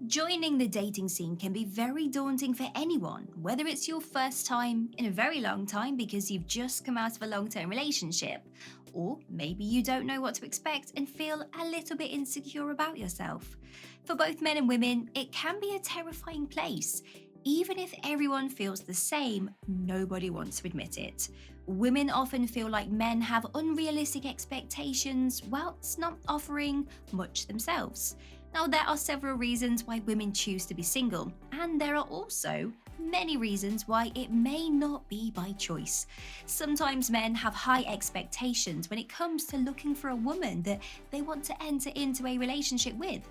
Joining the dating scene can be very daunting for anyone, whether it's your first time in a very long time because you've just come out of a long term relationship, or maybe you don't know what to expect and feel a little bit insecure about yourself. For both men and women, it can be a terrifying place. Even if everyone feels the same, nobody wants to admit it. Women often feel like men have unrealistic expectations whilst not offering much themselves. Now, there are several reasons why women choose to be single, and there are also many reasons why it may not be by choice. Sometimes men have high expectations when it comes to looking for a woman that they want to enter into a relationship with.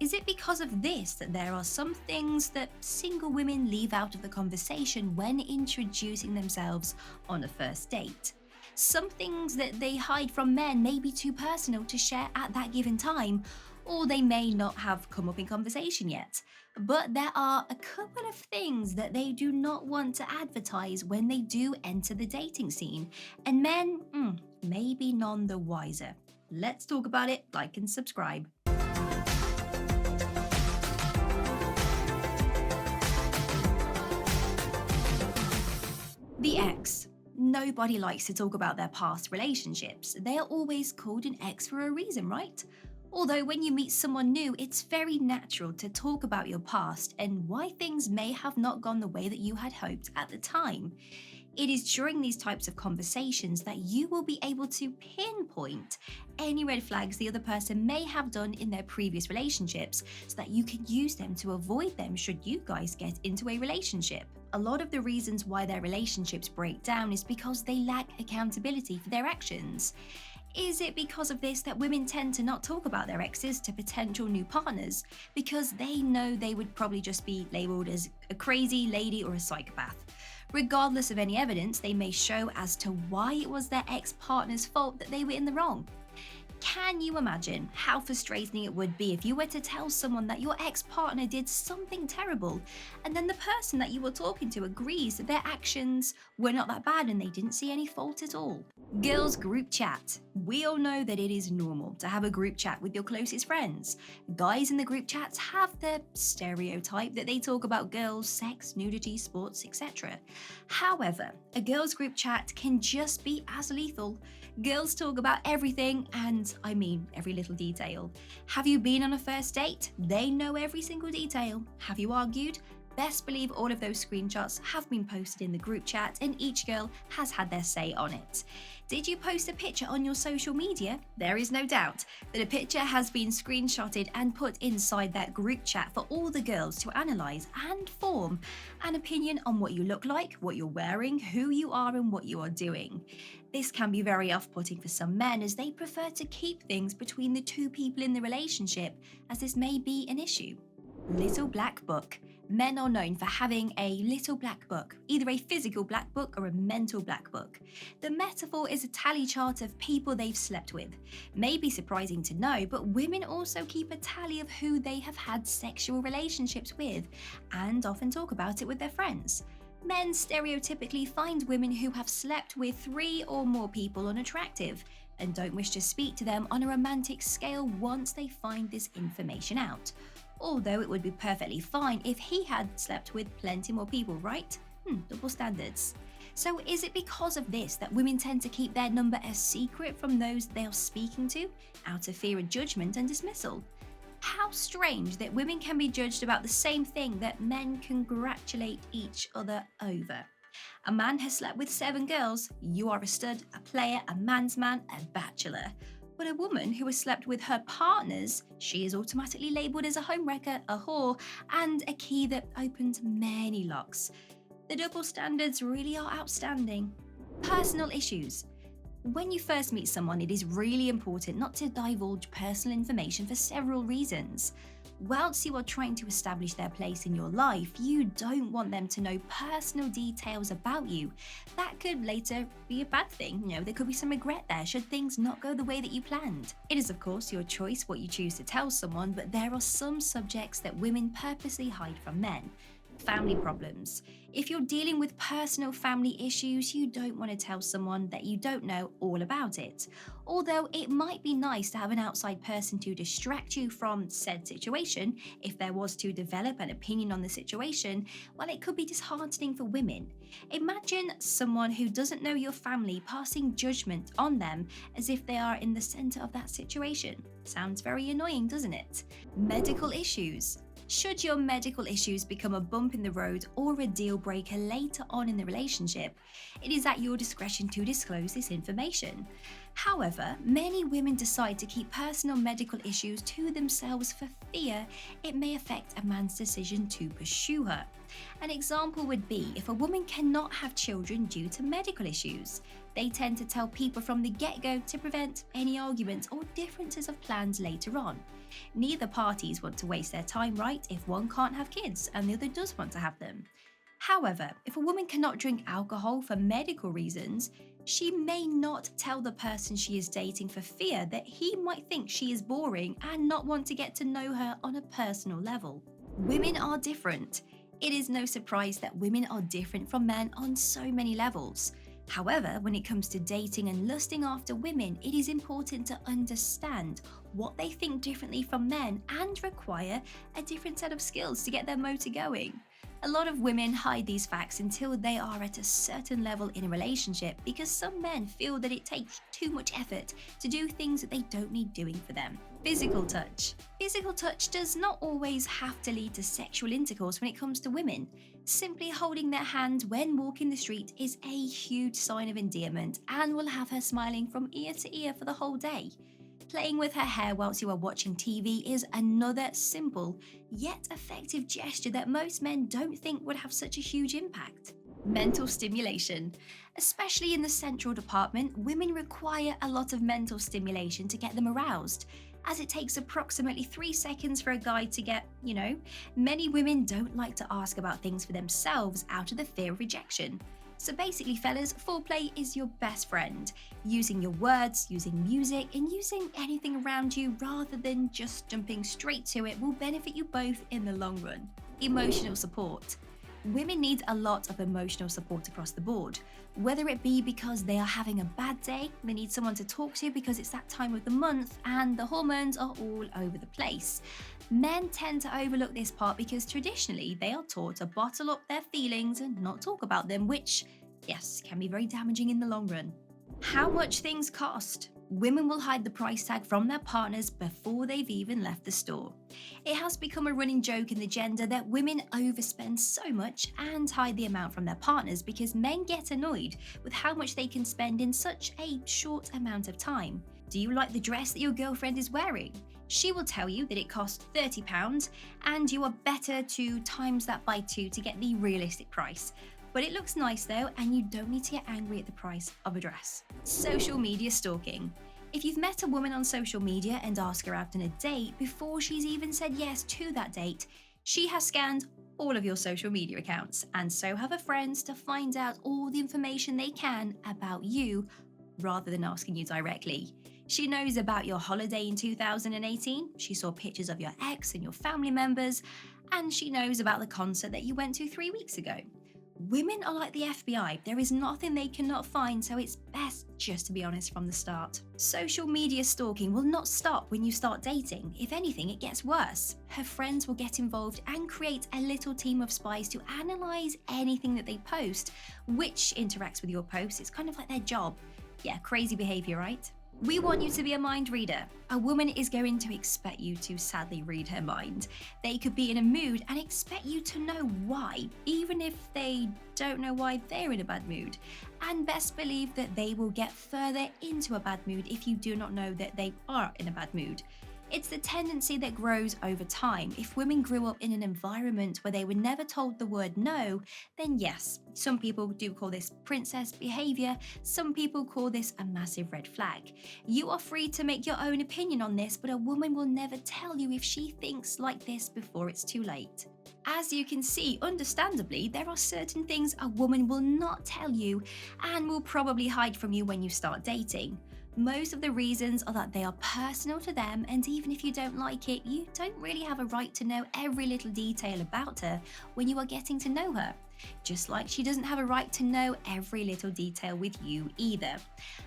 Is it because of this that there are some things that single women leave out of the conversation when introducing themselves on a first date? Some things that they hide from men may be too personal to share at that given time, or they may not have come up in conversation yet. But there are a couple of things that they do not want to advertise when they do enter the dating scene, and men, may be none the wiser. Let's talk about it, like and subscribe. The ex. Nobody likes to talk about their past relationships. They are always called an ex for a reason, right? Although when you meet someone new, it's very natural to talk about your past and why things may have not gone the way that you had hoped at the time. It is during these types of conversations that you will be able to pinpoint any red flags the other person may have done in their previous relationships so that you can use them to avoid them should you guys get into a relationship. A lot of the reasons why their relationships break down is because they lack accountability for their actions. Is it because of this that women tend to not talk about their exes to potential new partners because they know they would probably just be labelled as a crazy lady or a psychopath? Regardless of any evidence they may show as to why it was their ex-partner's fault that they were in the wrong. Can you imagine how frustrating it would be if you were to tell someone that your ex-partner did something terrible and then the person that you were talking to agrees that their actions were not that bad and they didn't see any fault at all? Girls group chat. We all know that it is normal to have a group chat with your closest friends. Guys in the group chats have the stereotype that they talk about girls, sex, nudity, sports, etc. However, a girls group chat can just be as lethal. Girls talk about everything, and I mean every little detail. Have you been on a first date? They know every single detail. Have you argued? Best believe all of those screenshots have been posted in the group chat and each girl has had their say on it. Did you post a picture on your social media? There is no doubt that a picture has been screenshotted and put inside that group chat for all the girls to analyse and form an opinion on what you look like, what you're wearing, who you are and what you are doing. This can be very off-putting for some men as they prefer to keep things between the two people in the relationship, as this may be an issue. Little black book. Men are known for having a little black book, either a physical black book or a mental black book. The metaphor is a tally chart of people they've slept with. May be surprising to know, but women also keep a tally of who they have had sexual relationships with and often talk about it with their friends. Men stereotypically find women who have slept with 3 or more people unattractive and don't wish to speak to them on a romantic scale once they find this information out. Although it would be perfectly fine if he had slept with plenty more people, right? Double standards. So is it because of this that women tend to keep their number a secret from those they are speaking to, out of fear of judgment and dismissal? How strange that women can be judged about the same thing that men congratulate each other over. A man has slept with 7 girls, you are a stud, a player, a man's man, a bachelor. But a woman who has slept with her partners, she is automatically labelled as a homewrecker, a whore, and a key that opens many locks. The double standards really are outstanding. Personal issues. When you first meet someone, it is really important not to divulge personal information for several reasons. Whilst you are trying to establish their place in your life, you don't want them to know personal details about you. That could later be a bad thing. There could be some regret there should things not go the way that you planned. It is of course your choice what you choose to tell someone, but there are some subjects that women purposely hide from men. Family problems. If you're dealing with personal family issues, you don't want to tell someone that you don't know all about it. Although it might be nice to have an outside person to distract you from said situation, if there was to develop an opinion on the situation, well, it could be disheartening for women. Imagine someone who doesn't know your family passing judgment on them as if they are in the center of that situation. Sounds very annoying, doesn't it? Medical issues. Should your medical issues become a bump in the road or a deal breaker later on in the relationship, it is at your discretion to disclose this information. However, many women decide to keep personal medical issues to themselves for fear it may affect a man's decision to pursue her. An example would be if a woman cannot have children due to medical issues. They tend to tell people from the get-go to prevent any arguments or differences of plans later on. Neither parties want to waste their time, right, if one can't have kids and the other does want to have them. However, if a woman cannot drink alcohol for medical reasons, she may not tell the person she is dating for fear that he might think she is boring and not want to get to know her on a personal level. Women are different. It is no surprise that women are different from men on so many levels. However, when it comes to dating and lusting after women, it is important to understand what they think differently from men and require a different set of skills to get their motor going. A lot of women hide these facts until they are at a certain level in a relationship because some men feel that it takes too much effort to do things that they don't need doing for them. Physical touch. Physical touch does not always have to lead to sexual intercourse when it comes to women. Simply holding their hand when walking the street is a huge sign of endearment and will have her smiling from ear to ear for the whole day. Playing with her hair whilst you are watching TV is another simple yet effective gesture that most men don't think would have such a huge impact. Mental stimulation. Especially in the central department, women require a lot of mental stimulation to get them aroused, as it takes approximately 3 seconds for a guy to get, Many women don't like to ask about things for themselves out of the fear of rejection. So basically, fellas, foreplay is your best friend. Using your words, using music, and using anything around you rather than just jumping straight to it will benefit you both in the long run. Emotional support. Women need a lot of emotional support across the board. Whether it be because they are having a bad day, they need someone to talk to because it's that time of the month and the hormones are all over the place. Men tend to overlook this part because traditionally they are taught to bottle up their feelings and not talk about them, which, yes, can be very damaging in the long run. How much things cost. Women will hide the price tag from their partners before they've even left the store. It has become a running joke in the gender that women overspend so much and hide the amount from their partners because men get annoyed with how much they can spend in such a short amount of time. Do you like the dress that your girlfriend is wearing? She will tell you that it costs £30 and you are better to times that by 2 to get the realistic price. But it looks nice though, and you don't need to get angry at the price of a dress. Social media stalking. If you've met a woman on social media and asked her out on a date before she's even said yes to that date, she has scanned all of your social media accounts, and so have her friends, to find out all the information they can about you rather than asking you directly. She knows about your holiday in 2018, she saw pictures of your ex and your family members, and she knows about the concert that you went to 3 weeks ago. Women are like the FBI, there is nothing they cannot find, so it's best just to be honest from the start. Social media stalking will not stop when you start dating. If anything, it gets worse. Her friends will get involved and create a little team of spies to analyse anything that they post, which interacts with your posts. It's kind of like their job. Yeah, crazy behaviour, right? We want you to be a mind reader. A woman is going to expect you to sadly read her mind. They could be in a mood and expect you to know why, even if they don't know why they're in a bad mood. And best believe that they will get further into a bad mood if you do not know that they are in a bad mood. It's the tendency that grows over time. If women grew up in an environment where they were never told the word no, then yes, some people do call this princess behavior. Some people call this a massive red flag. You are free to make your own opinion on this, but a woman will never tell you if she thinks like this before it's too late. As you can see, understandably, there are certain things a woman will not tell you and will probably hide from you when you start dating. Most of the reasons are that they are personal to them, and even if you don't like it, you don't really have a right to know every little detail about her when you are getting to know her. Just like she doesn't have a right to know every little detail with you either.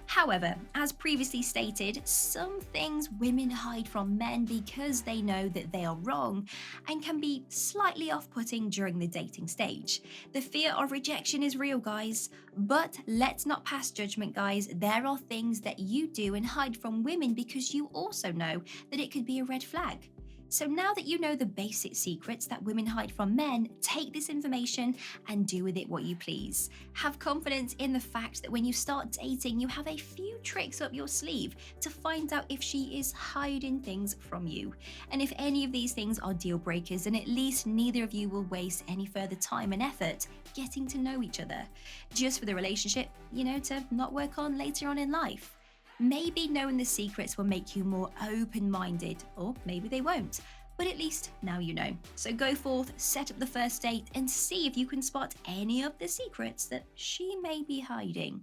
However, as previously stated, some things women hide from men because they know that they are wrong and can be slightly off putting during the dating stage. The fear of rejection is real, guys, but let's not pass judgment, guys. There are things that you do and hide from women because you also know that it could be a red flag. So now that you know the basic secrets that women hide from men, take this information and do with it what you please. Have confidence in the fact that when you start dating, you have a few tricks up your sleeve to find out if she is hiding things from you. And if any of these things are deal breakers, then at least neither of you will waste any further time and effort getting to know each other, just for the relationship, to not work on later on in life. Maybe knowing the secrets will make you more open minded, or maybe they won't. But at least now you know. So go forth, set up the first date, and see if you can spot any of the secrets that she may be hiding.